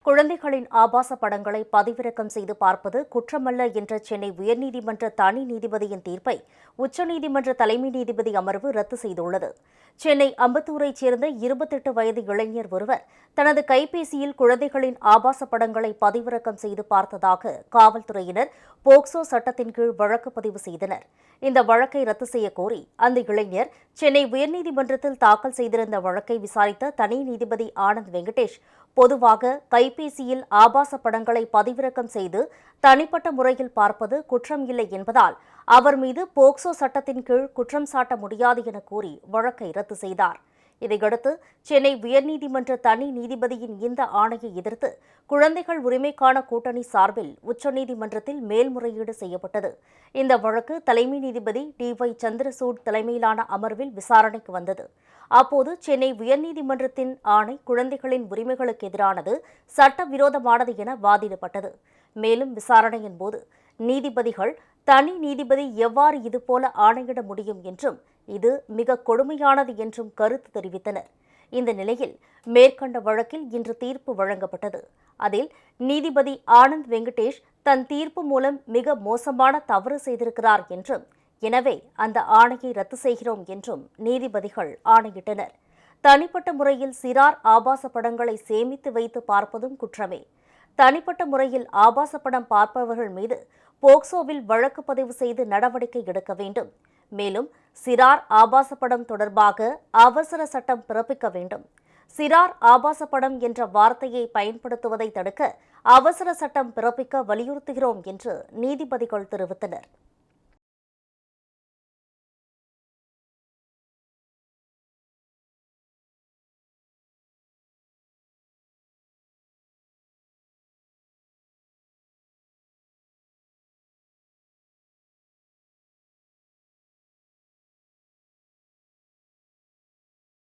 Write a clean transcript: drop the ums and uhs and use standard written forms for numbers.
குழந்தைகளின் ஆபாச படங்களை பதிவிறக்கம் செய்து பார்ப்பது குற்றமல்ல என்ற சென்னை உயர்நீதிமன்ற தனி நீதிபதியின் தீர்ப்பை உச்சநீதிமன்ற தலைமை நீதிபதி அமர்வு ரத்து செய்துள்ளது. சென்னை அம்பத்தூரைச் சேர்ந்த 28 வயது இளைஞர் ஒருவர் தனது கைபேசியில் குழந்தைகளின் ஆபாச படங்களை பதிவிறக்கம் செய்து பார்த்ததாக காவல்துறையினர் போக்சோ சட்டத்தின் கீழ் வழக்கு பதிவு செய்தனர். இந்த வழக்கை ரத்து செய்ய கோரி அந்த இளைஞர் சென்னை உயர்நீதிமன்றத்தில் தாக்கல் செய்திருந்த வழக்கை விசாரித்த தனி நீதிபதி ஆனந்த் வெங்கடேஷ், பொதுவாக கைபேசியில் ஆபாச படங்களை பதிவிறக்கம் செய்து தனிப்பட்ட முறையில் பார்ப்பது குற்றம் இல்லை என்பதால் அவர் மீது போக்சோ சட்டத்தின் கீழ் குற்றம் சாட்ட முடியாது என கூறி வழக்கை ரத்து செய்தார். இதையடுத்து சென்னை உயர்நீதிமன்ற தனி நீதிபதியின் இந்த ஆணையை எதிர்த்து குழந்தைகள் உரிமைக்கான கூட்டணி சார்பில் உச்சநீதிமன்றத்தில் மேல்முறையீடு செய்யப்பட்டது. இந்த வழக்கு தலைமை நீதிபதி டி.ஒய். சந்திரசூட் தலைமையிலான அமர்வில் விசாரணைக்கு வந்தது. அப்போது சென்னை உயர்நீதிமன்றத்தின் ஆணை குழந்தைகளின் உரிமைகளுக்கு எதிரானது, சட்டவிரோதமானது என வாதிடப்பட்டது. மேலும் விசாரணையின் போது நீதிபதிகள் தனி நீதிபதி எவ்வாறு இதுபோல ஆணையிட முடியும் என்றும் இது மிக கொடுமையானது என்றும் கருத்து தெரிவித்தனர். இந்த நிலையில் மேற்கண்ட வழக்கில் இன்று தீர்ப்பு வழங்கப்பட்டது. அதில் நீதிபதி ஆனந்த் வெங்கடேஷ் தன் தீர்ப்பு மூலம் மிக மோசமான தவறு செய்திருக்கிறார் என்றும், எனவே அந்த ஆணையை ரத்து செய்கிறோம் என்றும் நீதிபதிகள் ஆணையிட்டனர். தனிப்பட்ட முறையில் சிறார் ஆபாச படங்களை சேமித்து வைத்து பார்ப்பதும் குற்றமே. தனிப்பட்ட முறையில் ஆபாச படம் பார்ப்பவர்கள் மீது போக்சோவில் வழக்கு பதிவு செய்து நடவடிக்கை எடுக்க வேண்டும். மேலும் சிறார் ஆபாச படம் தொடர்பாக அவசர சட்டம் பிறப்பிக்க வேண்டும். சிறார் ஆபாச படம் என்ற வார்த்தையை பயன்படுத்துவதை தடுக்க அவசர சட்டம் பிறப்பிக்க வலியுறுத்துகிறோம் என்று நீதிபதிகள் தெரிவித்தனர்.